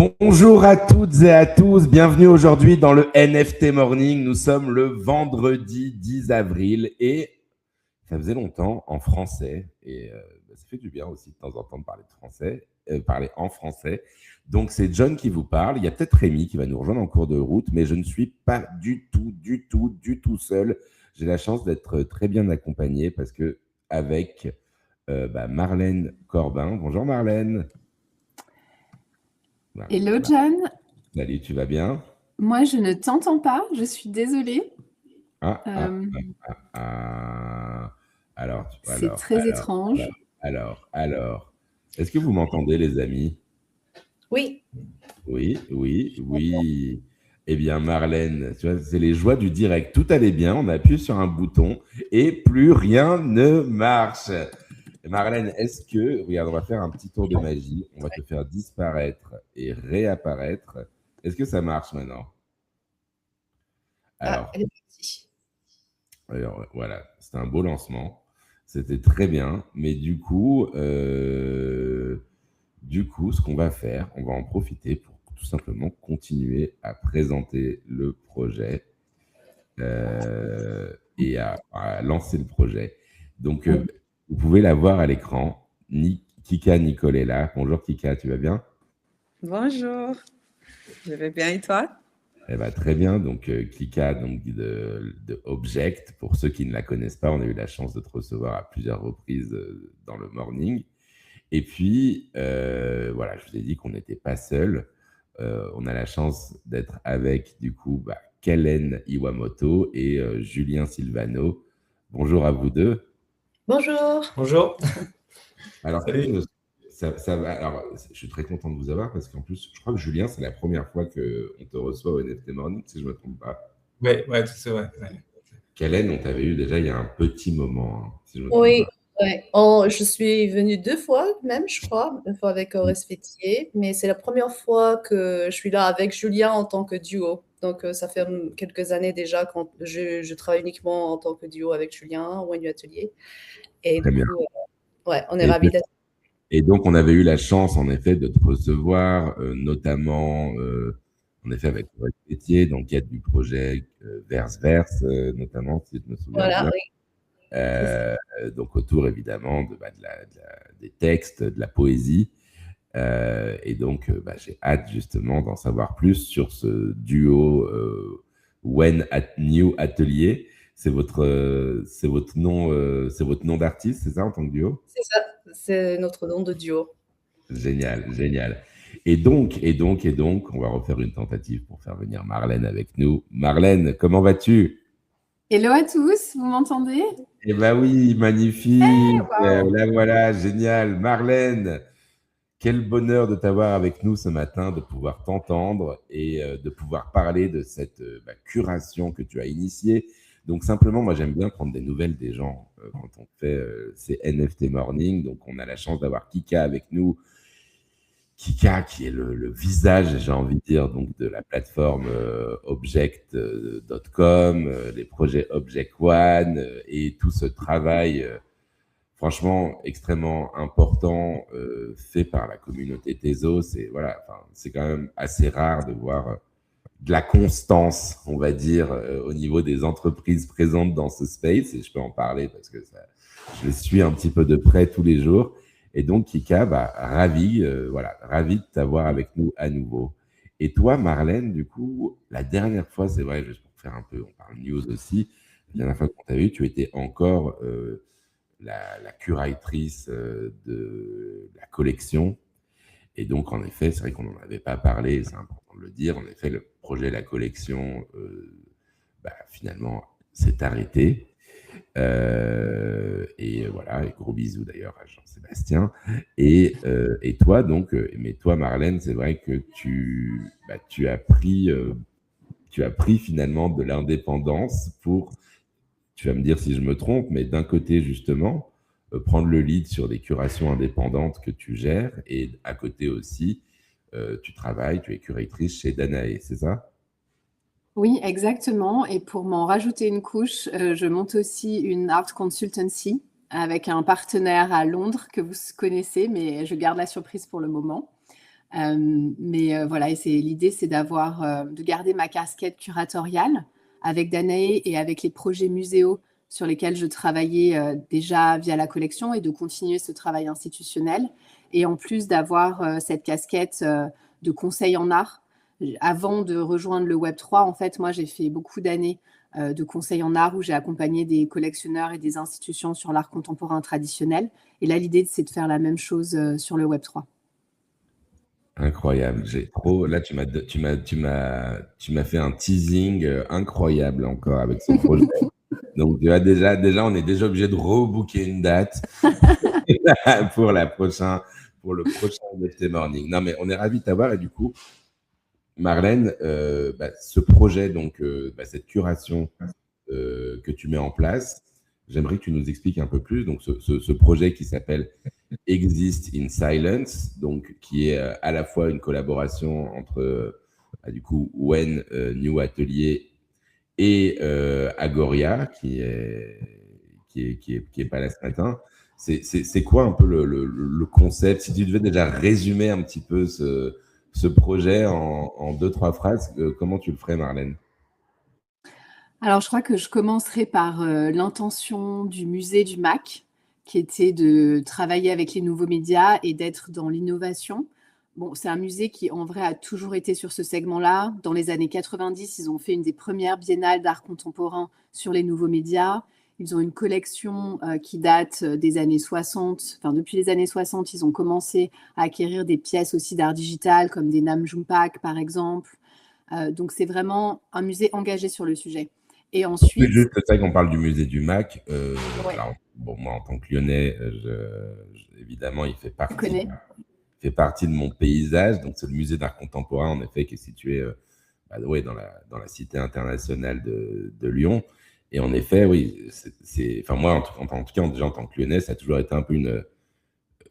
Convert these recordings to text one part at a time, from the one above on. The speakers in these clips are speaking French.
Bonjour à toutes et à tous, bienvenue aujourd'hui dans le NFT Morning. Nous sommes le vendredi 10 avril et ça faisait longtemps en français et ça fait du bien aussi de temps en temps de parler de français, parler en français. Donc c'est John qui vous parle, il y a peut-être Rémi qui va nous rejoindre en cours de route, mais je ne suis pas du tout seul. J'ai la chance d'être très bien accompagné parce que avec Marlène Corbin. Bonjour Marlène. Hello John, Salut, tu vas bien? moi je ne t'entends pas, je suis désolée. Ah, ah, Euh, ah. Alors, c'est très étrange. alors. Est-ce que vous m'entendez, les amis? Oui. Oui. Eh bien, Marlène, tu vois, c'est les joies du direct. Tout allait bien, on appuie sur un bouton et plus rien ne marche. Marlène, est-ce que, regarde, on va faire un petit tour de magie. On va te faire disparaître et réapparaître. Est-ce que ça marche maintenant? Alors, Elle est partie. Alors, voilà, c'était un beau lancement. C'était très bien. Mais du coup, ce qu'on va faire, on va en profiter pour tout simplement continuer à présenter le projet et à lancer le projet. Donc, vous pouvez la voir à l'écran. Kika Nicole est là. Bonjour Kika, tu vas bien? Bonjour, je vais bien et toi? Elle va très bien. Donc, Kika donc, de Object. Pour ceux qui ne la connaissent pas, on a eu la chance de te recevoir à plusieurs reprises dans le morning. Et puis, voilà, je vous ai dit qu'on n'était pas seul. On a la chance d'être avec, du coup, Kellen Iwamoto et Julien Silvano. Bonjour à vous deux. Bonjour. Bonjour. Alors, Salut. alors, je suis très content de vous avoir parce qu'en plus, je crois que Julien, c'est la première fois qu'on te reçoit au NFT Morning, si je ne me trompe pas. Ouais, c'est vrai. Ouais. Kellen, on t'avait eu déjà il y a un petit moment, hein, si je me trompe Oui, pas. ouais. Je suis venue 2 fois même, je crois, une fois avec Horace Fétier, mais c'est la première fois que je suis là avec Julien en tant que duo. Donc, ça fait quelques années déjà quand je travaille uniquement en tant que duo avec Julien au New Atelier. Et Très du bien. coup, ouais, on est Et ravis d'être. Et donc, on avait eu la chance, en effet, de te recevoir, notamment, en effet, avec Aurélien Pétier, dans le cadre du projet Verse, notamment, si je me souviens Voilà, bien. oui, c'est ça. Donc, autour, évidemment, des textes, de la poésie. Et donc, j'ai hâte, justement, d'en savoir plus sur ce duo When at New Atelier. C'est votre nom d'artiste, c'est ça, en tant que duo? C'est ça, c'est notre nom de duo. Génial. Et donc, on va refaire une tentative pour faire venir Marlène avec nous. Marlène, comment vas-tu? Hello à tous, vous m'entendez? Eh ben oui, magnifique. Wow. Là voilà, génial. Marlène, quel bonheur de t'avoir avec nous ce matin, de pouvoir t'entendre et de pouvoir parler de cette curation que tu as initiée. Donc simplement, moi j'aime bien prendre des nouvelles des gens quand on fait ces NFT Morning. Donc on a la chance d'avoir Kika avec nous. Kika, qui est le visage, j'ai envie de dire, donc de la plateforme object.com, les projets Object One et tout ce travail franchement extrêmement important fait par la communauté Tezos. C'est quand même assez rare de voir de la constance, on va dire, au niveau des entreprises présentes dans ce space. Et je peux en parler parce que je les suis un petit peu de près tous les jours. Et donc, Kika, ravi de t'avoir avec nous à nouveau. Et toi, Marlène, du coup, la dernière fois, c'est vrai, juste pour faire un peu, on parle news aussi, la dernière fois qu'on t'a vu, tu étais encore la curatrice de la collection. Et donc, en effet, c'est vrai qu'on n'en avait pas parlé, c'est important de le dire. En effet, le projet La Collection, finalement, s'est arrêté. Et voilà, et gros bisous d'ailleurs à Jean-Sébastien. Et toi, donc, mais toi, Marlène, c'est vrai que tu as pris finalement de l'indépendance pour, tu vas me dire si je me trompe, mais d'un côté, justement, prendre le lead sur des curations indépendantes que tu gères, et à côté aussi, tu es curatrice chez Danae, c'est ça? Oui, exactement. Et pour m'en rajouter une couche, je monte aussi une art consultancy avec un partenaire à Londres que vous connaissez, mais je garde la surprise pour le moment. Mais voilà, et l'idée, c'est de garder ma casquette curatoriale avec Danae et avec les projets muséaux sur lesquels je travaillais déjà via la collection et de continuer ce travail institutionnel. Et en plus d'avoir cette casquette de conseil en art. Avant de rejoindre le Web3, en fait, moi, j'ai fait beaucoup d'années de conseil en art où j'ai accompagné des collectionneurs et des institutions sur l'art contemporain traditionnel. Et là, l'idée, c'est de faire la même chose sur le Web3. Incroyable. Là, tu m'as fait un teasing incroyable encore avec ce projet. Donc, tu vois, déjà, on est déjà obligé de rebooker une date pour pour le prochain NFT Morning. Non, mais on est ravis de t'avoir. Et du coup, Marlène, ce projet, donc, cette curation que tu mets en place, j'aimerais que tu nous expliques un peu plus. Donc, ce projet qui s'appelle Exist in Silence, donc qui est à la fois une collaboration entre du coup Wen New Atelier et Agoria qui est pas là ce matin. C'est quoi un peu le concept? Si tu devais déjà résumer un petit peu ce projet en deux, trois phrases, comment tu le ferais, Marlène? Alors, je crois que je commencerai par l'intention du musée du MAC, qui était de travailler avec les nouveaux médias et d'être dans l'innovation. Bon, c'est un musée qui, en vrai, a toujours été sur ce segment-là. Dans les années 90, ils ont fait une des premières biennales d'art contemporain sur les nouveaux médias. Ils ont une collection qui date des années 60. Enfin, depuis les années 60, ils ont commencé à acquérir des pièces aussi d'art digital, comme des Nam June-pak, par exemple. Donc, c'est vraiment un musée engagé sur le sujet. Et C'est ensuite, juste ça qu'on parle du musée du MAC. ouais, Alors, bon, moi, en tant que Lyonnais, évidemment, il tu connais. fait partie de mon paysage. Donc, c'est le musée d'art contemporain, en effet, qui est situé ouais, dans la cité internationale de Lyon. Et en effet, oui, enfin, moi, en tout cas, déjà en tant que Lyonnais, ça a toujours été un peu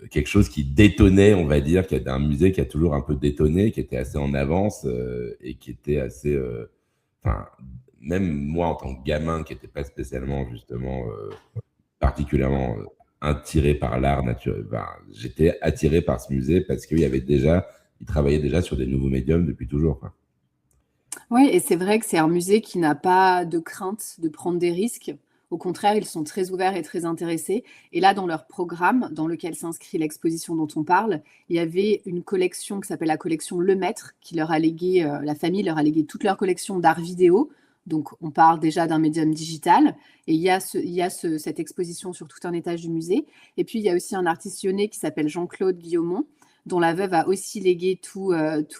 quelque chose qui détonnait, on va dire, un musée qui a toujours un peu détonné, qui était assez en avance et qui était assez. Enfin, même moi, en tant que gamin, qui n'était pas spécialement, justement, particulièrement attiré par l'art naturel, j'étais attiré par ce musée parce il travaillait déjà sur des nouveaux médiums depuis toujours, quoi. Oui, et c'est vrai que c'est un musée qui n'a pas de crainte de prendre des risques. Au contraire, ils sont très ouverts et très intéressés. Et là, dans leur programme, dans lequel s'inscrit l'exposition dont on parle, il y avait une collection qui s'appelle la collection Le Maître, qui leur a légué, la famille leur a légué toute leur collection d'art vidéo. Donc, on parle déjà d'un médium digital. Et il y a cette exposition sur tout un étage du musée. Et puis, il y a aussi un artiste lyonnais qui s'appelle Jean-Claude Guillaumont, dont la veuve a aussi légué tout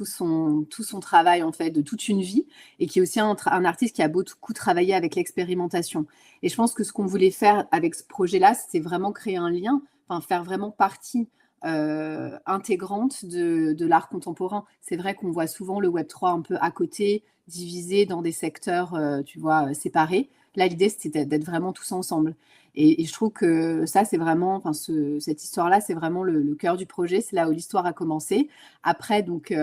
son travail, en fait, de toute une vie, et qui est aussi un artiste qui a beaucoup travaillé avec l'expérimentation. Et je pense que ce qu'on voulait faire avec ce projet-là, c'est vraiment créer un lien, enfin, faire vraiment partie intégrante de l'art contemporain. C'est vrai qu'on voit souvent le Web3 un peu à côté, divisé dans des secteurs, tu vois, séparés. Là, l'idée, c'était d'être vraiment tous ensemble. Et je trouve que ça, c'est vraiment, enfin, cette histoire-là, c'est vraiment le cœur du projet. C'est là où l'histoire a commencé. Après, donc,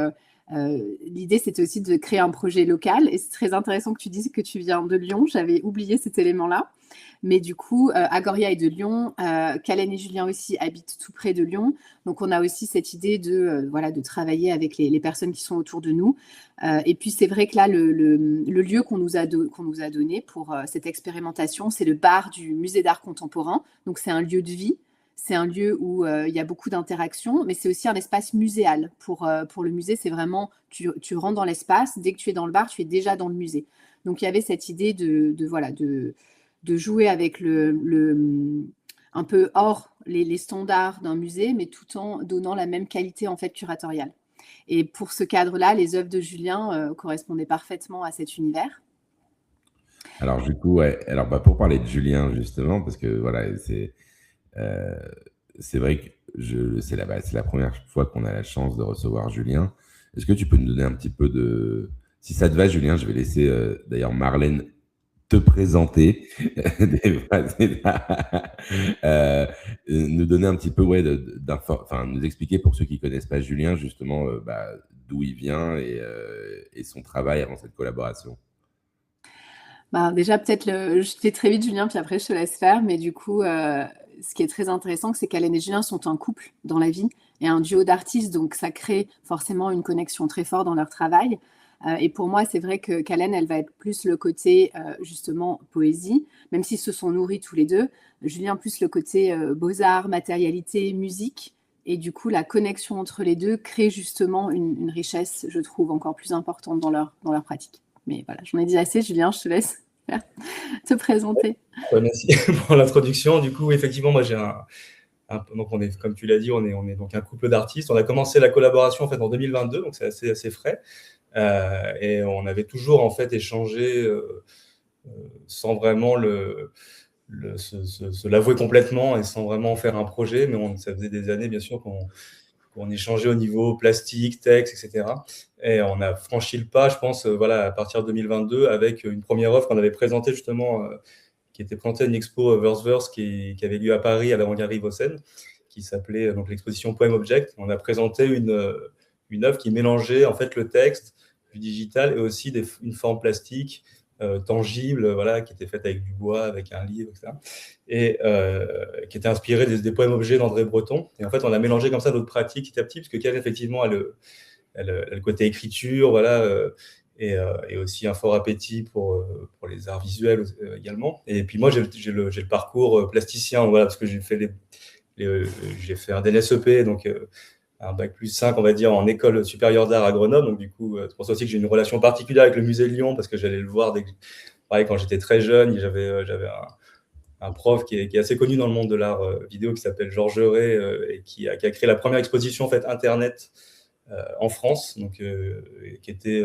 l'idée, c'était aussi de créer un projet local. Et c'est très intéressant que tu dises que tu viens de Lyon. J'avais oublié cet élément-là. Mais du coup, Agoria est de Lyon. Kalen et Julien aussi habitent tout près de Lyon. Donc, on a aussi cette idée voilà, de travailler avec les personnes qui sont autour de nous. Et puis, c'est vrai que là, le lieu qu'on nous a donné pour cette expérimentation, c'est le bar du Musée d'art contemporain. Donc, c'est un lieu de vie. C'est un lieu où il y a beaucoup d'interactions, mais c'est aussi un espace muséal. Pour le musée, c'est vraiment, tu rentres dans l'espace, dès que tu es dans le bar, tu es déjà dans le musée. Donc, il y avait cette idée voilà, de jouer avec un peu hors les standards d'un musée, mais tout en donnant la même qualité, en fait, curatoriale. Et pour ce cadre-là, les œuvres de Julien correspondaient parfaitement à cet univers. Alors, du coup, ouais. Alors, pour parler de Julien, justement, parce que voilà, c'est vrai que c'est la première fois qu'on a la chance de recevoir Julien. Est-ce que tu peux nous donner un petit peu de... Si ça te va, Julien, je vais laisser d'ailleurs Marlène te présenter, nous donner un petit peu, ouais, enfin, nous expliquer pour ceux qui ne connaissent pas Julien, justement, d'où il vient et son travail avant cette collaboration. Déjà, peut-être, je fais très vite, Julien, puis après, je te laisse faire. Mais du coup, ce qui est très intéressant, c'est qu'Hélène et Julien sont un couple dans la vie. et un duo d'artistes, donc ça crée forcément une connexion très forte dans leur travail. Et pour moi, c'est vrai que Kalen, elle va être plus le côté, justement, poésie, même s'ils se sont nourris tous les deux. Julien, plus le côté beaux-arts, matérialité, musique. Et du coup, la connexion entre les deux crée justement une richesse, je trouve, encore plus importante dans leur pratique. Mais voilà, j'en ai dit assez, Julien, je te laisse te présenter. Ouais, merci pour l'introduction. Du coup, effectivement, moi, j'ai donc on est, comme tu l'as dit, on est donc un couple d'artistes. On a commencé la collaboration en fait en 2022, donc c'est assez frais. Et on avait toujours en fait échangé sans vraiment se l'avouer complètement et sans vraiment faire un projet, mais ça faisait des années bien sûr qu'on échangeait au niveau plastique, texte, etc. Et on a franchi le pas, je pense, voilà, à partir de 2022 avec une première offre qu'on avait présentée justement, qui était présentée à une expo Verse qui avait lieu à Paris à l'Avant-Galerie Vaucen, qui s'appelait donc l'exposition Poem Object. On a présenté une œuvre qui mélangeait en fait le texte, du digital et aussi une forme plastique tangible, voilà, qui était faite avec du bois, avec un livre, etc. Et qui était inspirée des poèmes objets d'André Breton. Et en fait, on a mélangé comme ça notre pratique petit à petit, parce que Kalen, effectivement, a le côté écriture, voilà, et aussi un fort appétit pour les arts visuels également. Et puis moi, j'ai le parcours plasticien, voilà, parce que j'ai fait un DNSEP, donc un bac+5, on va dire, en école supérieure d'art à Grenoble. Donc, du coup, c'est pour ça aussi que j'ai une relation particulière avec le musée de Lyon, parce que j'allais le voir pareil, quand j'étais très jeune. J'avais un prof qui est assez connu dans le monde de l'art vidéo, qui s'appelle Georges Ray, et qui a créé la première exposition en fait, Internet en France, donc, qui était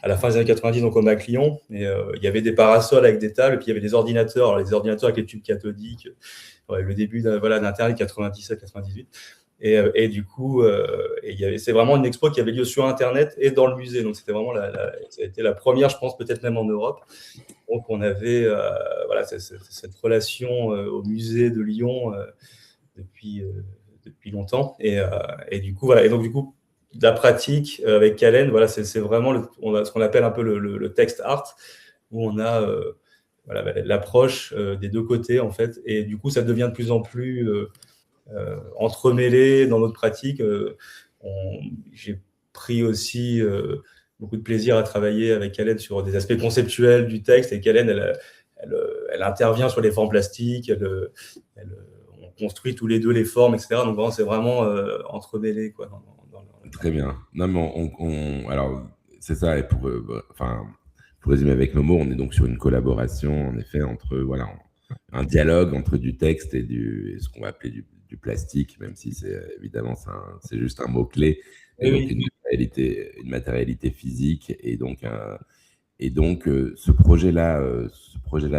à la fin des années 90, donc au MAC Lyon. Et il y avait des parasols avec des tables, et puis il y avait des ordinateurs, alors, les ordinateurs avec les tubes cathodiques, le début d'Internet, 97-98. Et du coup, c'est vraiment une expo qui avait lieu sur Internet et dans le musée. Donc, c'était vraiment ça a été la première, je pense, peut-être même en Europe. Donc, on avait voilà, cette relation au musée de Lyon depuis longtemps. Et du coup, voilà. Et donc, du coup, la pratique avec Kalen, voilà, c'est vraiment ce qu'on appelle un peu le text art, où on a voilà, l'approche des deux côtés, en fait. Et du coup, ça devient de plus en plus entremêlés dans notre pratique. J'ai pris aussi beaucoup de plaisir à travailler avec Kalen sur des aspects conceptuels du texte, et Kalen, elle intervient sur les formes plastiques, on construit tous les deux les formes, etc. Donc vraiment, c'est vraiment entremêlé, quoi. Très bien. Non, mais alors, c'est ça, et pour résumer avec nos mots, on est donc sur une collaboration, en effet, entre, voilà, un dialogue entre du texte et ce qu'on va appeler du plastique, même si c'est évidemment c'est juste un mot-clé, et donc une matérialité physique, et donc ce projet-là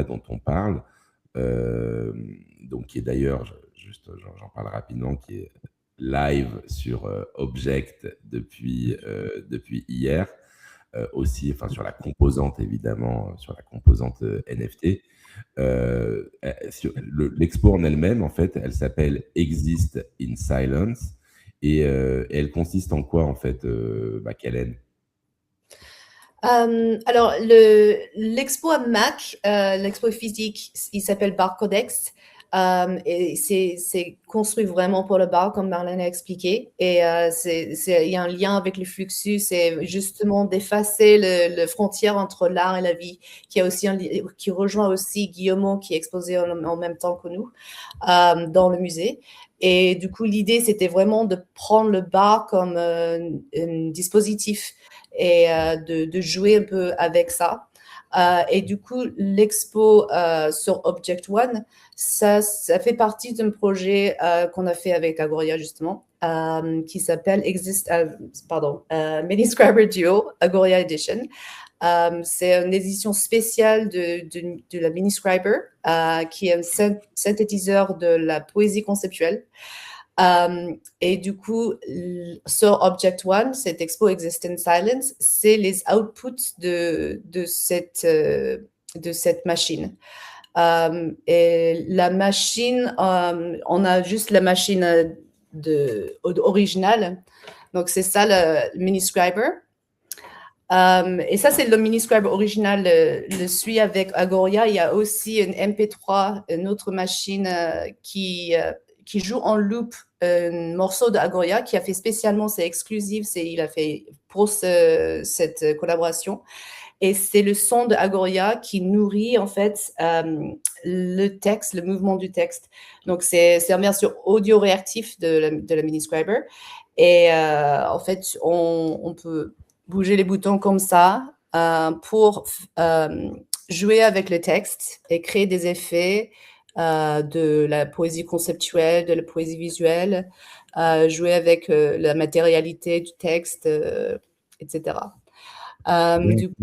dont on parle, donc qui est d'ailleurs, j'en parle rapidement, qui est live sur Object depuis hier, aussi, enfin sur la composante évidemment, sur la composante NFT. L'expo en elle-même, en fait, elle s'appelle Exist in Silence, et elle consiste en quoi, en fait, Kalen? Alors, l'expo à MAC, l'expo physique, il s'appelle Barcodex. Et c'est construit vraiment pour le bar, comme Marlène a expliqué. Et il y a un lien avec le Fluxus, c'est justement d'effacer la frontière entre l'art et la vie, qui rejoint aussi Guillemot, qui est exposé en même temps que nous dans le musée. Et du coup, l'idée, c'était vraiment de prendre le bar comme un dispositif et de jouer un peu avec ça. Et du coup, l'expo sur Object One, ça fait partie d'un projet qu'on a fait avec Agoria, justement, qui s'appelle Miniscriber Duo, Agoria Edition. C'est une édition spéciale de la Miniscriber, qui est un synthétiseur de la poésie conceptuelle. Et du coup, sur Object One, cette expo Exist in Silence, c'est les outputs de cette machine. Et la machine, on a juste la machine originale. Donc, c'est ça le Miniscriber. Et ça, c'est le Miniscriber original. Le suit avec Agoria. Il y a aussi une MP3, une autre machine qui qui joue en loop un morceau de Agoria qui a fait spécialement, c'est exclusif, il a fait pour cette collaboration. Et c'est le son de Agoria qui nourrit en fait le texte, le mouvement du texte. Donc c'est une version audio réactif de la Mini Scriber. Et en fait, on peut bouger les boutons comme ça pour jouer avec le texte et créer des effets de la poésie conceptuelle, de la poésie visuelle, jouer avec la matérialité du texte, etc. Du coup,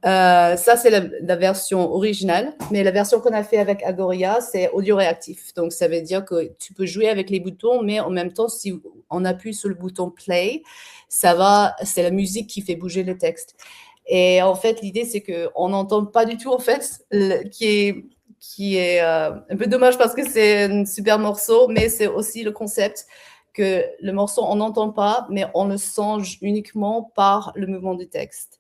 ça, c'est la version originale, mais la version qu'on a fait avec Agoria, c'est audio réactif. Donc, ça veut dire que tu peux jouer avec les boutons, mais en même temps, si on appuie sur le bouton play, c'est la musique qui fait bouger le texte. Et en fait, l'idée, c'est qu'on n'entend pas du tout, en fait, qui est un peu dommage parce que c'est un super morceau, mais c'est aussi le concept que le morceau, on n'entend pas, mais on le sent uniquement par le mouvement du texte.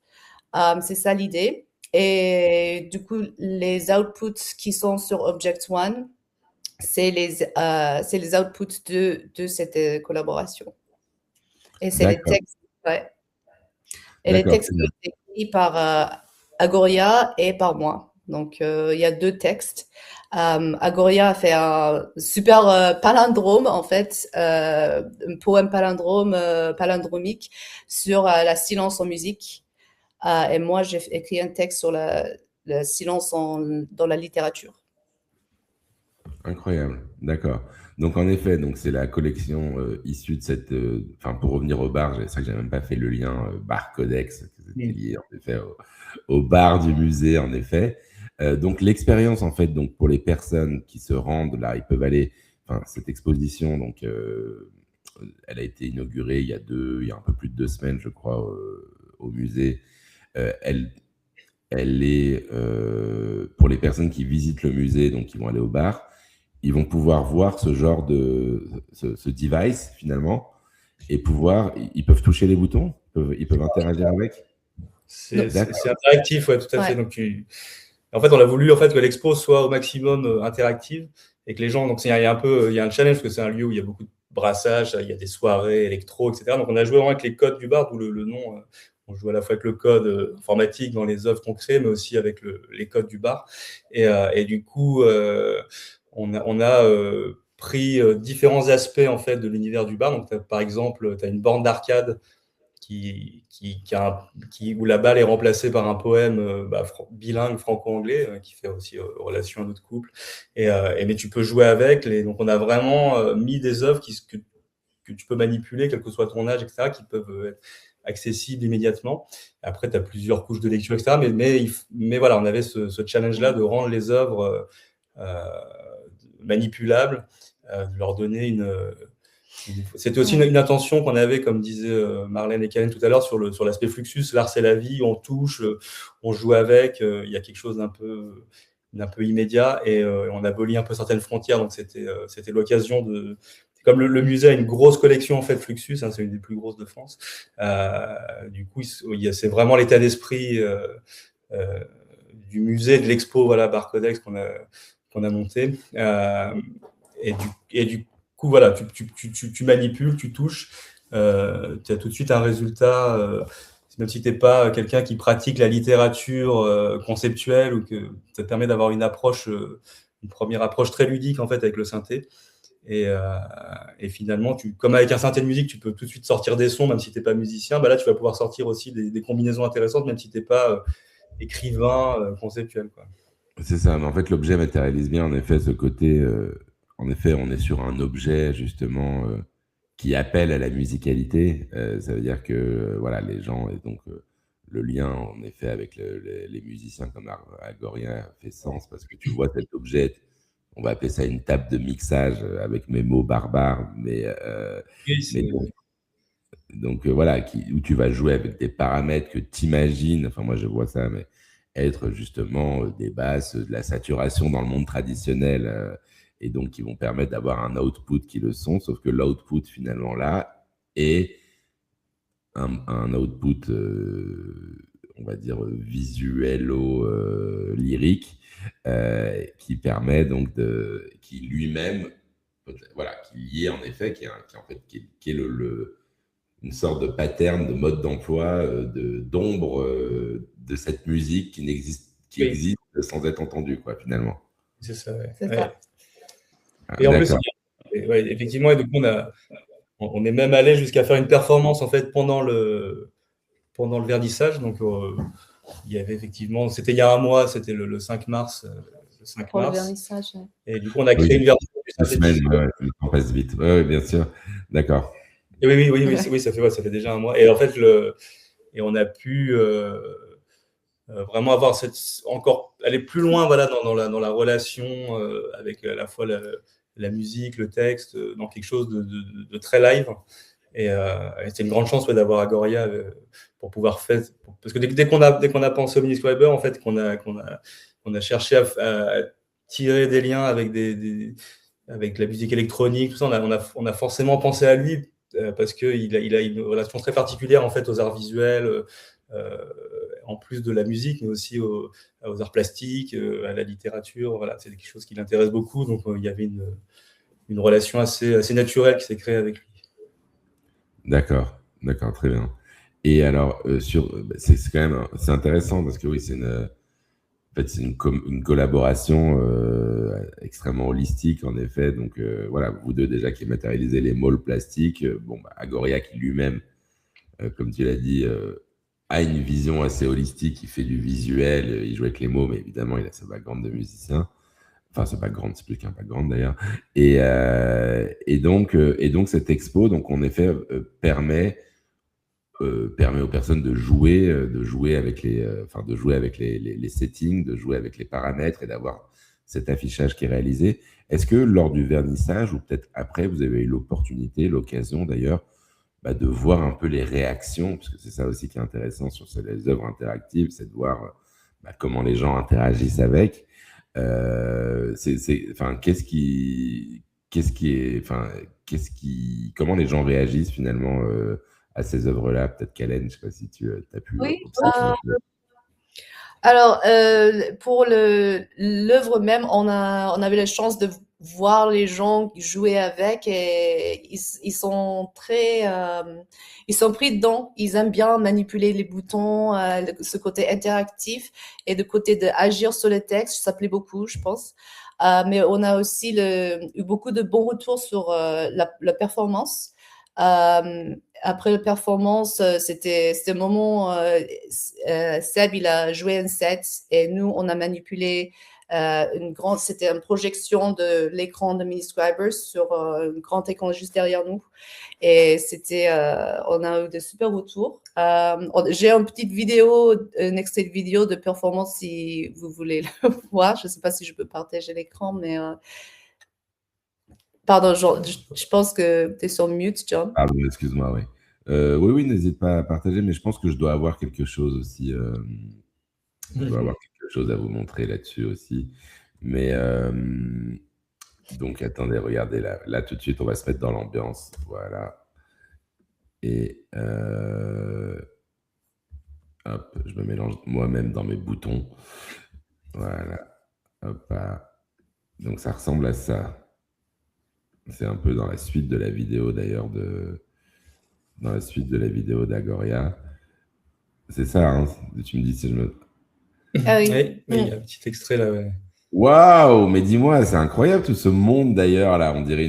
C'est ça l'idée. Et du coup, les outputs qui sont sur Object One, c'est les outputs de cette collaboration. Et c'est les textes. Ouais. Et les textes sont écrits par Agoria et par moi. Donc, il y a 2 textes. Agoria a fait un super palindrome, en fait, un poème palindromique sur la silence en musique. Et moi, j'ai écrit un texte sur le silence dans la littérature. Incroyable, d'accord. Donc en effet, c'est la collection issue de cette... Enfin, pour revenir au bar, c'est vrai que j'ai même pas fait le lien bar codex, que c'était lié en effet au bar du musée, en effet. Donc l'expérience, en fait, donc pour les personnes qui se rendent là, ils peuvent aller... Enfin, cette exposition, donc, elle a été inaugurée il y a un peu plus de 2 semaines, je crois, au musée. Elle est pour les personnes qui visitent le musée, donc qui vont aller au bar, ils vont pouvoir voir ce genre ce device finalement et ils peuvent toucher les boutons, ils peuvent interagir avec. C'est interactif, ouais, tout à fait. Donc, en fait, on a voulu en fait que l'expo soit au maximum interactive et que les gens, donc il y a un challenge parce que c'est un lieu où il y a beaucoup de brassage, il y a des soirées électro, etc. Donc on a joué vraiment avec les codes du bar, d'où le nom. On joue à la fois avec le code informatique dans les œuvres qu'on crée, mais aussi avec les codes du bar. Et du coup, on a pris différents aspects en fait de l'univers du bar. Donc, par exemple, tu as une borne d'arcade où la balle est remplacée par un poème bilingue franco-anglais qui fait aussi relation à notre couple. Mais tu peux jouer avec. Donc, on a vraiment mis des œuvres que tu peux manipuler, quel que soit ton âge, etc., qui peuvent être accessibles immédiatement. Après, tu as plusieurs couches de lecture, etc. Mais voilà, on avait ce challenge-là de rendre les œuvres manipulables, de leur donner C'était aussi une intention qu'on avait, comme disaient Marlène et Karen tout à l'heure, sur l'aspect Fluxus. L'art, c'est la vie, on touche, on joue avec, il y a quelque chose d'un peu immédiat et on abolit un peu certaines frontières. Donc, c'était l'occasion de... Comme le musée a une grosse collection, en fait, Fluxus, c'est une des plus grosses de France. Du coup, c'est vraiment l'état d'esprit du musée, de l'expo, voilà, Bar Codex qu'on a monté. Et du coup, voilà, tu manipules, tu touches, tu as tout de suite un résultat, même si tu n'es pas quelqu'un qui pratique la littérature conceptuelle, ou que ça te permet d'avoir une première approche très ludique en fait avec le synthé. Et finalement, comme avec un synthé de musique, tu peux tout de suite sortir des sons, même si tu n'es pas musicien. Là, tu vas pouvoir sortir aussi des combinaisons intéressantes, même si tu n'es pas écrivain conceptuel, quoi. C'est ça, mais en fait, l'objet matérialise bien, en effet, ce côté... En effet, on est sur un objet, justement, qui appelle à la musicalité. Ça veut dire que, voilà, les gens... Et donc, le lien, en effet, avec les musiciens comme Agoria fait sens, parce que tu vois cet objet... On va appeler ça une table de mixage avec mes mots barbares, donc voilà, où tu vas jouer avec des paramètres que tu imagines, enfin moi je vois ça, mais être justement des basses, de la saturation dans le monde traditionnel, et donc qui vont permettre d'avoir un output qui le sont, sauf que l'output finalement là est un output, on va dire visuello-lyrique, qui permet donc qui lui-même voilà, qui est en effet, qui est une sorte de pattern, de mode d'emploi, d'ombre de cette musique qui Oui, existe sans être entendue, quoi, finalement. c'est ça. Ouais. C'est Ouais. ça. Ah, Et en plus, d'accord. ouais, effectivement, et donc on est même allé jusqu'à faire une performance en fait pendant le vernissage. Donc, il y avait effectivement, c'était il y a un mois, c'était le 5 mars. Le 5 Pour le mars. vernissage. Ouais. Et du coup, on a Oui, créé une version plus 2 semaines, synthétisée. ouais, le temps passe vite. Oui, oui, bien sûr. D'accord. Et oui, ça fait déjà un mois. Et en fait, et on a pu vraiment avoir aller plus loin, voilà, dans la relation avec à la fois la musique, le texte, dans quelque chose de très live. Et c'était une grande chance, ouais, d'avoir Agoria pour pouvoir faire. Parce que dès qu'on a pensé au Miniscriber, en fait, qu'on a cherché à tirer des liens avec avec la musique électronique, tout ça, on a forcément pensé à lui parce qu'il il a une relation très particulière en fait aux arts visuels, en plus de la musique, mais aussi aux arts plastiques, à la littérature. Voilà, c'est quelque chose qui l'intéresse beaucoup. Donc il y avait une relation assez naturelle qui s'est créée avec lui. D'accord, d'accord, très bien. Et alors, c'est quand même c'est intéressant parce que oui, en fait, c'est une collaboration extrêmement holistique, en effet. Donc, voilà, vous deux déjà qui matérialisez les molles plastiques. Bon, bah, Agoria qui lui-même, comme tu l'as dit, a une vision assez holistique. Il fait du visuel, il joue avec les mots, mais évidemment, il a sa background de musicien. Enfin, ce background, c'est plus qu'un background d'ailleurs. Et donc, cette expo, donc, en effet, permet aux personnes de jouer avec les settings, de jouer avec les paramètres et d'avoir cet affichage qui est réalisé. Est-ce que lors du vernissage, ou peut-être après, vous avez eu l'occasion d'ailleurs, bah, de voir un peu les réactions, parce que c'est ça aussi qui est intéressant sur les œuvres interactives, c'est de voir bah, comment les gens interagissent avec. Enfin, comment les gens réagissent finalement à ces œuvres-là? Peut-être qu'Hélène, je ne sais pas si tu as pu Oui. observer un peu. Alors, pour l'œuvre même, on avait la chance de voir les gens jouer avec et ils sont ils sont pris dedans. Ils aiment bien manipuler les boutons, ce côté interactif et le côté d'agir sur le texte. Ça plaît beaucoup, je pense. Mais on a aussi eu beaucoup de bons retours sur la performance. Après la performance, c'était un moment, Seb, il a joué un set et nous, on a manipulé c'était une projection de l'écran de Miniscribers sur un grand écran juste derrière nous. Et on a eu de super retours. J'ai une petite vidéo, un extrait de vidéo de performance si vous voulez le voir. Je ne sais pas si je peux partager l'écran, mais pardon, je pense que tu es sur mute, John. Pardon, excuse-moi, oui. Oui, n'hésite pas à partager, mais je pense que je dois avoir quelque chose aussi. Je dois avoir quelque chose à vous montrer là-dessus aussi. Mais donc, attendez, regardez là, tout de suite, on va se mettre dans l'ambiance. Voilà. Et hop, je me mélange moi-même dans mes boutons. Voilà. Hop, ah. Donc, ça ressemble à ça. C'est un peu dans la suite de la vidéo d'ailleurs dans la suite de la vidéo d'Agoria. C'est ça, hein? Tu me dis si je me... Ah oui. Oui, il y a un petit extrait là. Ouais. Waouh, mais dis-moi, c'est incroyable tout ce monde d'ailleurs là. On dirait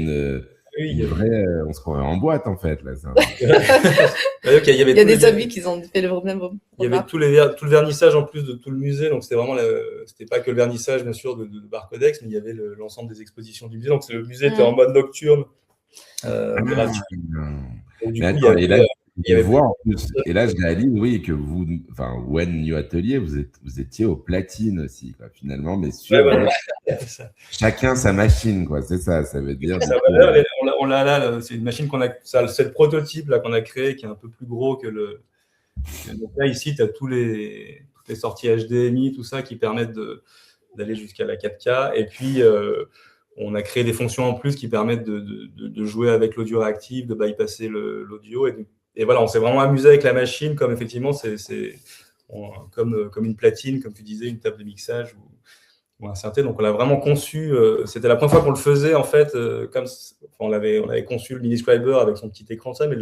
Oui, une vraie. On se croirait en boîte en fait là. Ouais, ok, Il y a des amis qui ont fait le même. Il y avait tout le vernissage en plus de tout le musée, donc c'était vraiment c'était pas que le vernissage bien sûr de Barcodex, mais il y avait l'ensemble des expositions du musée. Donc le musée était en mode nocturne, gratuit. Donc, du Mais coup, attends, et là, il y avait voir en plus. Et là, je réalise, oui, que vous, enfin, When New Atelier, vous étiez au platine aussi, quoi, finalement, mais sur chacun sa machine, quoi. C'est ça, ça veut dire. On l'a là, c'est une machine c'est le prototype là qu'on a créé, qui est un peu plus gros que le. Donc là, ici, tu as toutes les sorties HDMI, tout ça, qui permettent d'aller jusqu'à la 4K. Et puis, on a créé des fonctions en plus qui permettent de jouer avec l'audio réactif, de bypasser l'audio. Et voilà, on s'est vraiment amusé avec la machine, comme effectivement, comme une platine, comme tu disais, une table de mixage ou un synthé. Donc, on l'a vraiment conçu. C'était la première fois qu'on le faisait, en fait, on avait conçu le Miniscriber avec son petit écran, ça, mais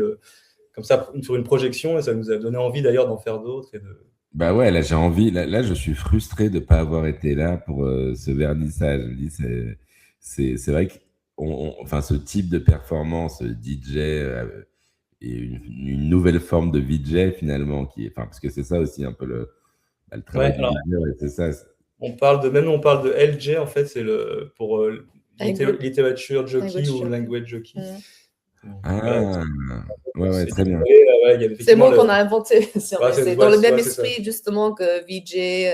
comme ça, sur une projection, et ça nous a donné envie d'ailleurs d'en faire d'autres. Bah ouais, là j'ai envie, là je suis frustré de ne pas avoir été là pour ce vernissage. Je me dis, c'est vrai que enfin, ce type de performance DJ et une nouvelle forme de VJ finalement, enfin, parce que c'est ça aussi un peu le travail du VJ, c'est ça. On parle de LJ, en fait, c'est pour literature jockey ou language jockey. Ah, ouais, très bien. C'est le mot qu'on a inventé. C'est dans le même esprit, justement, que VJ,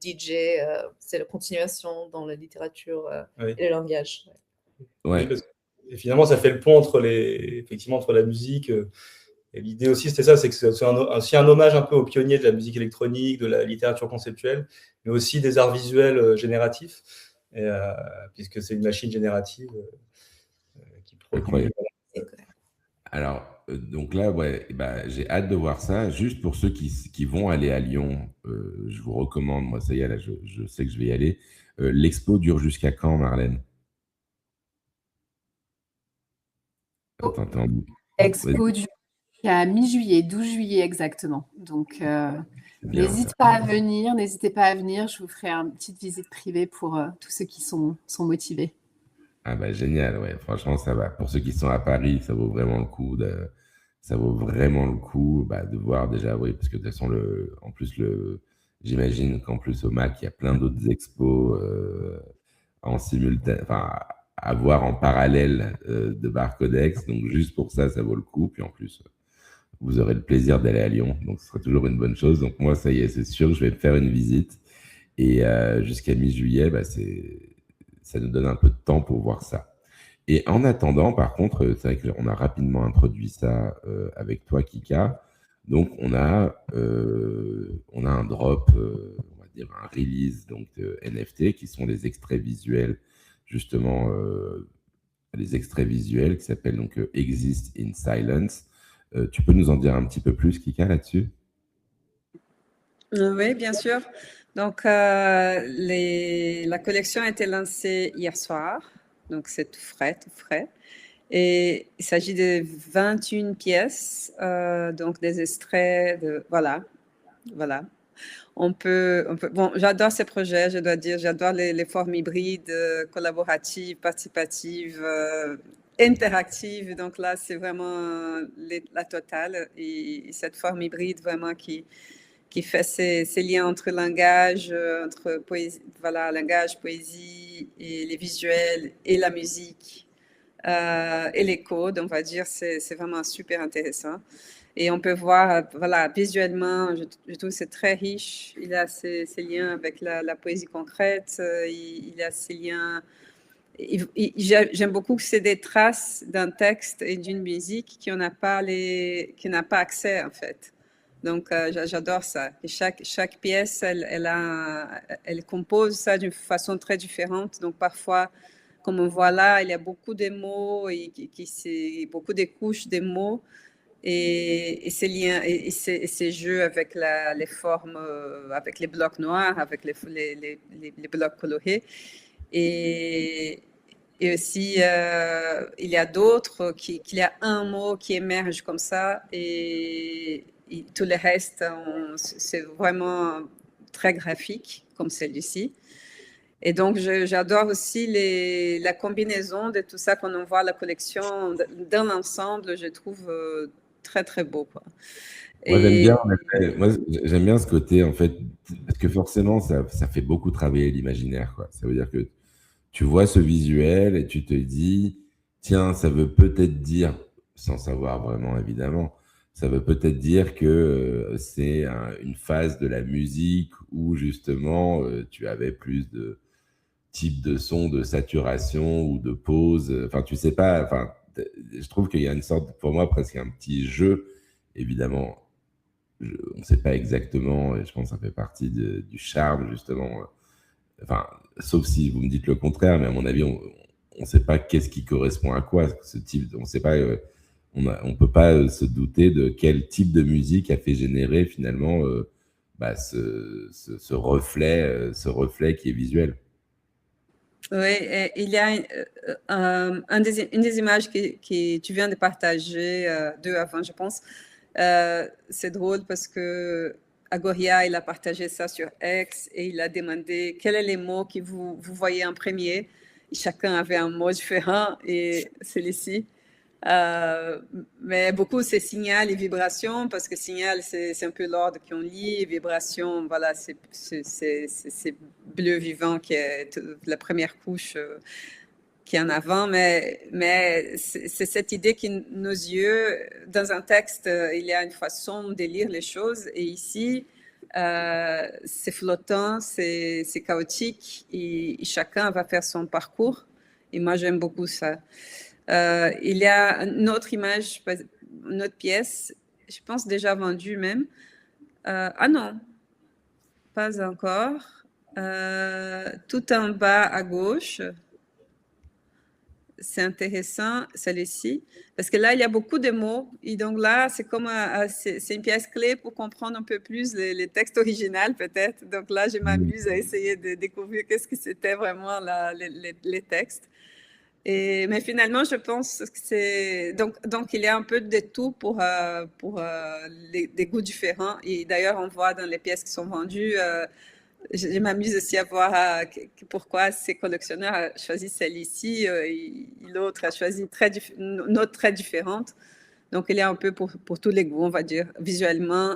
DJ, c'est la continuation dans la littérature et le langage. Ouais. Et finalement, ça fait le pont effectivement, entre la musique. Et l'idée aussi, c'était ça, c'est que c'est aussi un hommage un peu aux pionniers de la musique électronique, de la littérature conceptuelle, mais aussi des arts visuels génératifs, puisque c'est une machine générative qui produit. Alors, donc là, ouais, bah, j'ai hâte de voir ça. Juste pour ceux qui vont aller à Lyon, je vous recommande, moi, ça y est, là, je sais que je vais y aller. L'expo dure jusqu'à quand, Marlène? Attends. Expo jusqu'à mi-juillet, 12 juillet exactement. Donc, n'hésitez pas à venir. Je vous ferai une petite visite privée pour tous ceux qui sont motivés. Ah bah génial, ouais. Franchement, ça va. Pour ceux qui sont à Paris, ça vaut vraiment le coup de voir déjà, oui, parce que de toute façon, en plus, j'imagine qu'en plus au MAC, il y a plein d'autres expos en simultané, enfin, à voir en parallèle de Barcodex. Donc juste pour ça, ça vaut le coup. Puis en plus, vous aurez le plaisir d'aller à Lyon. Donc ce sera toujours une bonne chose. Donc moi, ça y est, c'est sûr, je vais faire une visite. Et jusqu'à mi-juillet, bah, ça nous donne un peu de temps pour voir ça. Et en attendant, par contre, c'est vrai qu'on a rapidement introduit ça avec toi, Kika. Donc, on a un drop, on va dire un release donc, de NFT, qui sont les extraits visuels, justement, les extraits visuels qui s'appellent donc Exist in Silence. Tu peux nous en dire un petit peu plus, Kika, là-dessus? Oui, bien sûr. Donc, la collection a été lancée hier soir, donc c'est tout frais. Et il s'agit de 21 pièces, donc des extraits voilà. Bon, j'adore ces projets, je dois dire, j'adore les formes hybrides, collaboratives, participatives, interactives. Donc là, c'est vraiment la totale. Et cette forme hybride vraiment qui fait ces liens entre langage, entre poésie, langage, poésie et les visuels et la musique et les codes, on va dire, c'est vraiment super intéressant. Et on peut voir, visuellement, je trouve que c'est très riche. Il a ces liens avec la poésie concrète, il a ces liens. J'aime beaucoup que c'est des traces d'un texte et d'une musique qui n'a pas accès, en fait. Donc, j'adore ça. Et chaque pièce, elle compose ça d'une façon très différente. Donc, parfois, comme on voit là, il y a beaucoup de mots, beaucoup de couches de mots. Et ces liens et ces jeux avec les formes, avec les blocs noirs, avec les blocs colorés. Et aussi, il y a d'autres qu'il y a un mot qui émerge comme ça et tout le reste, c'est vraiment très graphique, comme celui-ci. Et donc, j'adore aussi la combinaison de tout ça quand on voit la collection dans l'ensemble, je trouve très, très beau, quoi. Moi, j'aime bien ce côté, en fait, parce que forcément, ça fait beaucoup travailler l'imaginaire, quoi. Ça veut dire que tu vois ce visuel et tu te dis, tiens, ça veut peut-être dire, sans savoir vraiment, évidemment, ça veut peut-être dire que c'est une phase de la musique où, justement, tu avais plus de type de son, de saturation ou de pause. Enfin, tu sais pas, enfin, je trouve qu'il y a une sorte, pour moi, presque un petit jeu, évidemment. On ne sait pas exactement, et je pense que ça fait partie du charme, justement. Enfin, sauf si vous me dites le contraire, mais à mon avis, on ne sait pas qu'est-ce qui correspond à quoi. Ce type, on sait pas, on peut pas se douter de quel type de musique a fait générer finalement ce reflet qui est visuel. Oui, et il y a une des images que tu viens de partager, deux avant, je pense. C'est drôle parce que Agoria, il a partagé ça sur X et il a demandé quels sont les mots que vous voyez en premier. Et chacun avait un mot différent et celui-ci. Mais beaucoup, c'est signal et vibration, parce que signal, c'est un peu l'ordre qu'on lit, et vibration, voilà, c'est bleu vivant qui est la première couche qui est en avant, mais c'est cette idée que nos yeux, dans un texte, il y a une façon de lire les choses, et ici, c'est flottant, c'est chaotique, et chacun va faire son parcours, et moi j'aime beaucoup ça. Il y a une autre image, une autre pièce, je pense déjà vendue même. Ah non, pas encore. Tout en bas à gauche, c'est intéressant, celle-ci, parce que là, il y a beaucoup de mots. Et donc là, c'est comme c'est une pièce clé pour comprendre un peu plus les textes originaux, peut-être. Donc là, je m'amuse à essayer de découvrir qu'est-ce que c'était vraiment les textes. Mais finalement, je pense que c'est... Donc, il y a un peu de tout pour des goûts différents. Et d'ailleurs, on voit dans les pièces qui sont vendues, je m'amuse aussi à voir pourquoi ces collectionneurs ont choisi celle-ci et l'autre a choisi une autre très différente. Donc, il y a un peu pour tous les goûts, on va dire. Visuellement,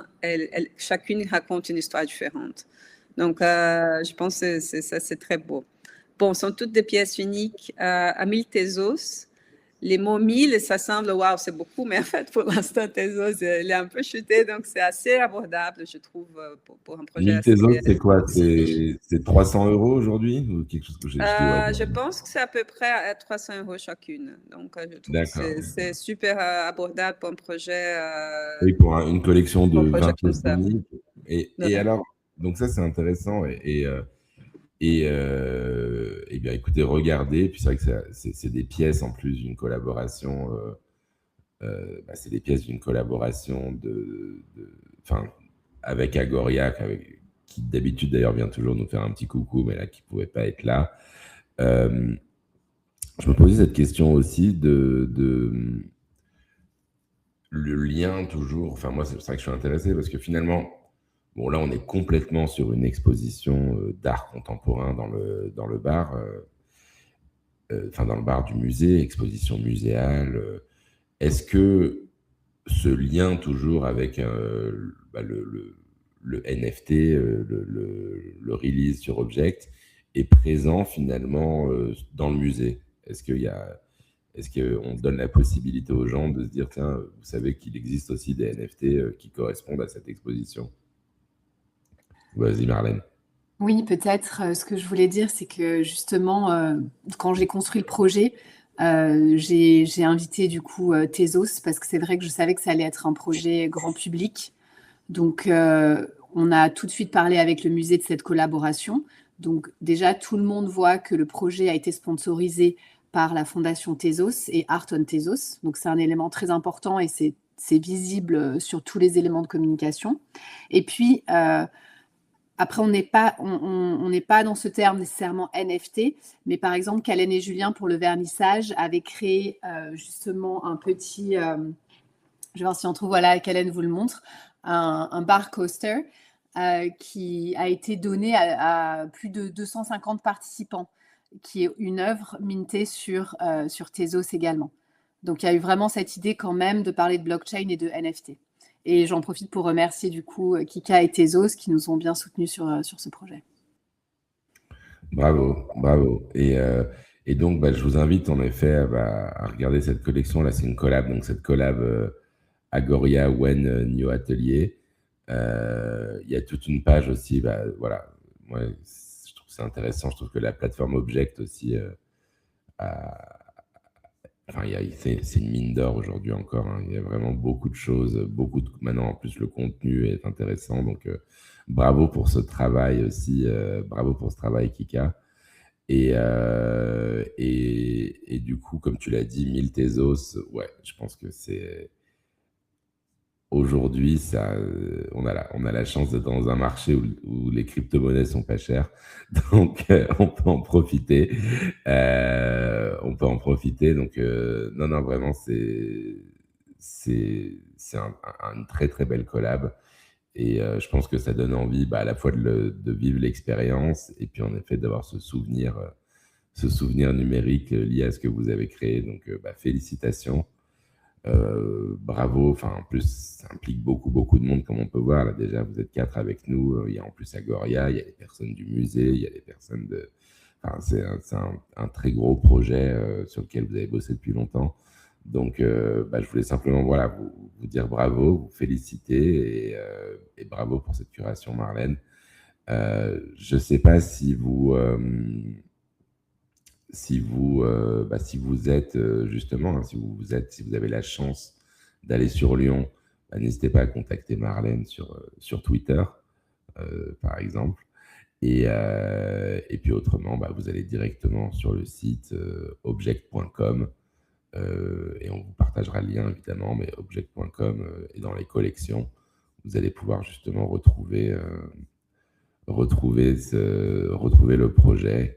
chacune raconte une histoire différente. Donc, je pense que ça, c'est très beau. Bon, ce sont toutes des pièces uniques à 1000 Tezos. Les mots 1000, ça semble, waouh, c'est beaucoup, mais en fait, pour l'instant, Tezos, il est un peu chuté, donc c'est assez abordable, je trouve, pour un projet 1000 assez... Tezos, c'est quoi? C'est 300 € aujourd'hui ou quelque chose que je pense que c'est à peu près à 300 € chacune. Donc, je trouve que c'est super abordable pour un projet. Oui, pour une collection de 20 comme pièces ça. uniques. Et alors, donc ça, c'est intéressant. Et bien, écoutez, regardez. Puis c'est vrai que c'est des pièces en plus d'une collaboration. C'est des pièces d'une collaboration avec Agoria, qui d'habitude d'ailleurs vient toujours nous faire un petit coucou, mais là qui pouvait pas être là. Je me posais cette question aussi de le lien toujours. Enfin, moi, c'est vrai que je suis intéressé parce que finalement, bon, là, on est complètement sur une exposition d'art contemporain dans le bar, dans le bar du musée, exposition muséale. Est-ce que ce lien toujours avec le NFT, le release sur Object, est présent finalement dans le musée? Est-ce qu'on donne la possibilité aux gens de se dire, tiens, vous savez qu'il existe aussi des NFT qui correspondent à cette exposition? Vas-y, Marlène. Oui, peut-être. Ce que je voulais dire, c'est que justement, quand j'ai construit le projet, j'ai invité du coup Tezos parce que c'est vrai que je savais que ça allait être un projet grand public. Donc, on a tout de suite parlé avec le musée de cette collaboration. Donc, déjà, tout le monde voit que le projet a été sponsorisé par la Fondation Tezos et Art on Tezos. Donc, c'est un élément très important et c'est visible sur tous les éléments de communication. Et puis, après, on n'est pas dans ce terme nécessairement NFT, mais par exemple, Kalen et Julien, pour le vernissage, avaient créé justement un petit... je vais voir si on trouve, voilà, Kalen vous le montre, un bar coaster qui a été donné à plus de 250 participants, qui est une œuvre mintée sur Tezos également. Donc, il y a eu vraiment cette idée quand même de parler de blockchain et de NFT. Et j'en profite pour remercier du coup Kika et Tezos qui nous ont bien soutenus sur ce projet. Bravo, bravo. Et donc, je vous invite en effet à regarder cette collection. Là, c'est une collab. Donc, cette collab Agoria When New Atelier. Il y a toute une page aussi. Voilà. Moi, je trouve que c'est intéressant. Je trouve que la plateforme Object aussi c'est une mine d'or aujourd'hui encore. Hein. Il y a vraiment beaucoup de choses, maintenant en plus le contenu est intéressant. Donc bravo pour ce travail aussi, bravo pour ce travail Kika. Et du coup, comme tu l'as dit, 1000 Tezos, ouais, je pense que aujourd'hui, on a la chance d'être dans un marché où les crypto-monnaies sont pas chères, donc on peut en profiter. Donc non, non, vraiment, c'est une très très belle collab. Et je pense que ça donne envie à la fois de vivre l'expérience et puis en effet d'avoir ce souvenir numérique lié à ce que vous avez créé. Donc félicitations. Bravo. Enfin, en plus, ça implique beaucoup, beaucoup de monde, comme on peut voir. Là, déjà, vous êtes 4 avec nous. Il y a en plus Agoria, il y a les personnes du musée, il y a les personnes de. Enfin, c'est un très gros projet sur lequel vous avez bossé depuis longtemps. Donc, je voulais simplement vous dire bravo, vous féliciter et bravo pour cette curation, Marlène. Je ne sais pas si vous êtes justement, hein, si vous avez la chance d'aller sur Lyon, n'hésitez pas à contacter Marlène sur Twitter, par exemple. Et puis autrement, vous allez directement sur le site object.com et on vous partagera le lien évidemment, mais object.com et dans les collections, vous allez pouvoir justement retrouver le projet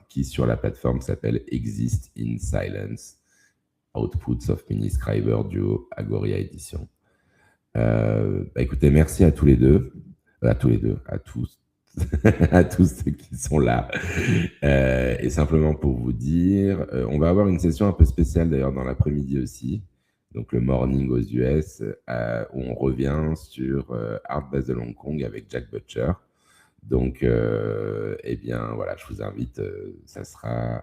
qui sur la plateforme s'appelle Exist in Silence, Outputs of Miniscriber Duo Agoria Edition. Écoutez, merci à tous les deux, à tous, à tous ceux qui sont là. Et simplement pour vous dire, on va avoir une session un peu spéciale d'ailleurs dans l'après-midi aussi, donc le morning aux US, où on revient sur Art Basel Hong Kong avec Jack Butcher. Donc, je vous invite, ça sera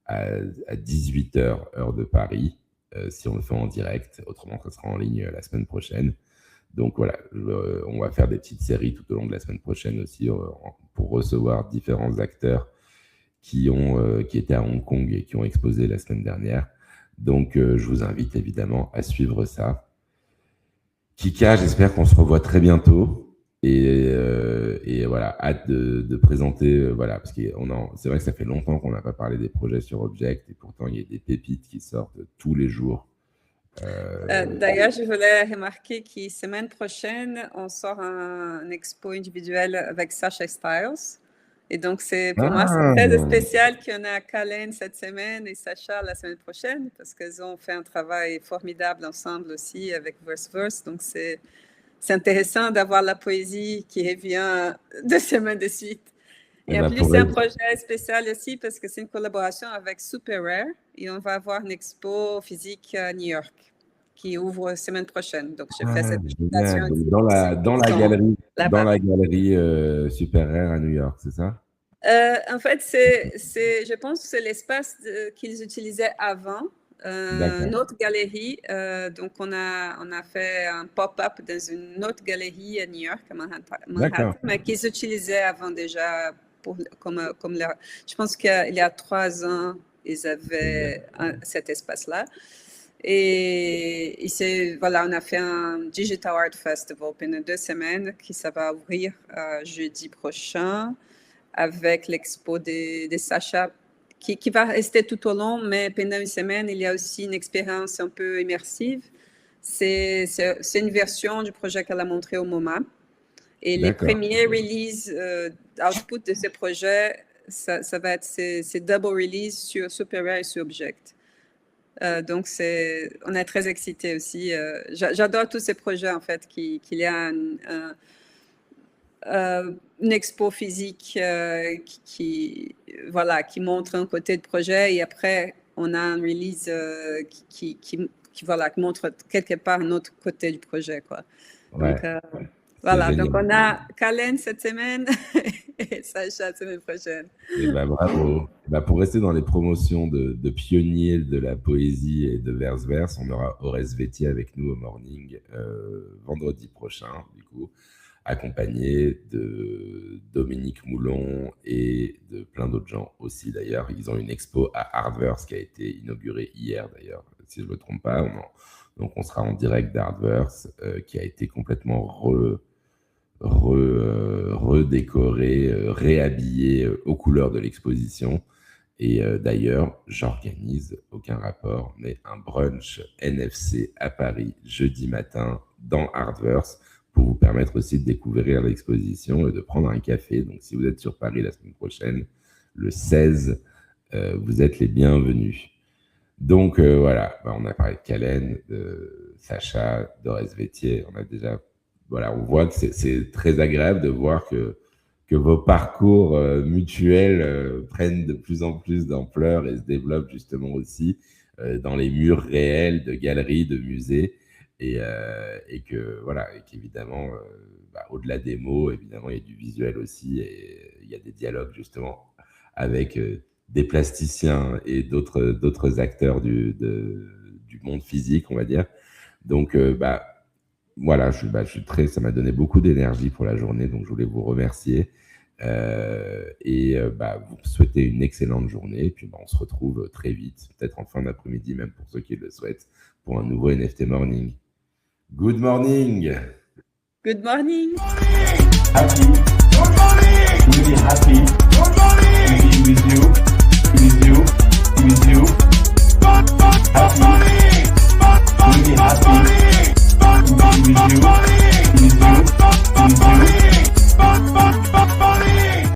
à 18h, heure de Paris, si on le fait en direct. Autrement, ça sera en ligne la semaine prochaine. Donc voilà, on va faire des petites séries tout au long de la semaine prochaine aussi pour recevoir différents acteurs qui étaient à Hong Kong et qui ont exposé la semaine dernière. Donc, je vous invite évidemment à suivre ça. Kika, j'espère qu'on se revoit très bientôt. Et voilà, hâte de présenter, parce que c'est vrai que ça fait longtemps qu'on n'a pas parlé des projets sur Object, et pourtant il y a des pépites qui sortent tous les jours. D'ailleurs, je voulais remarquer que semaine prochaine, on sort un expo individuel avec Sacha Styles. Et donc, pour moi, c'est très spécial qu'on a Kalen cette semaine et Sacha la semaine prochaine, parce qu'elles ont fait un travail formidable ensemble aussi avec Verse. Donc, c'est intéressant d'avoir la poésie qui revient 2 semaines de suite. Et en plus, c'est un projet spécial aussi parce que c'est une collaboration avec Super Rare et on va avoir une expo physique à New York qui ouvre la semaine prochine. Donc, je fais cette invitation. Dans la galerie Super Rare à New York, c'est ça? En fait, je pense que c'est l'espace qu'ils utilisaient avant. Une autre galerie. Donc, on a fait un pop-up dans une autre galerie à New York, à Manhattan, mais qu'ils utilisaient avant déjà je pense qu'il y a 3 ans, ils avaient cet espace-là. Et on a fait un Digital Art Festival pendant 2 semaines ça va ouvrir jeudi prochain avec l'expo de Sacha qui va rester tout au long, mais pendant une semaine, il y a aussi une expérience un peu immersive. C'est une version du projet qu'elle a montré au MoMA. Et les premiers releases output de ce projet, ça va être ces double release sur Super Rare et sur Object. Donc, on est très excités aussi. J'adore tous ces projets, en fait, qu'il y a une expo physique qui montre un côté de projet et après, on a un release qui montre quelque part un autre côté du projet, quoi. Donc, donc on a Kalen cette semaine et Sacha la semaine prochaine. Et bravo. Pour rester dans les promotions de pionniers de la poésie et de Verse, on aura Oreste Vétier avec nous au morning vendredi prochain, du coup, accompagné de Dominique Moulon et de plein d'autres gens aussi d'ailleurs. Ils ont une expo à Artverse qui a été inaugurée hier d'ailleurs, si je ne me trompe pas. Donc on sera en direct d'Artverse qui a été complètement redécoré, réhabillé aux couleurs de l'exposition. Et d'ailleurs, j'organise, aucun rapport, mais un brunch NFC à Paris jeudi matin dans Artverse pour vous permettre aussi de découvrir l'exposition et de prendre un café. Donc, si vous êtes sur Paris la semaine prochaine, le 16, vous êtes les bienvenus. Donc, voilà, on a parlé de Calène, de Sacha, d'Horace-Vétier. On a déjà, voilà, on voit que c'est très agréable de voir que vos parcours mutuels prennent de plus en plus d'ampleur et se développent justement aussi dans les murs réels de galeries, de musées, et que voilà, et qu'évidemment, au-delà des mots, évidemment, il y a du visuel aussi, et il y a des dialogues justement avec des plasticiens et d'autres acteurs du monde physique, on va dire. Donc, voilà, ça m'a donné beaucoup d'énergie pour la journée, donc je voulais vous remercier vous souhaiter une excellente journée. Et puis, on se retrouve très vite, peut-être en fin d'après-midi, même pour ceux qui le souhaitent, pour un nouveau NFT Morning. Good morning! Good morning! Happy. Good morning! Really happy. Good morning! To be with you. Good morning! Happy. Really happy. To be with you.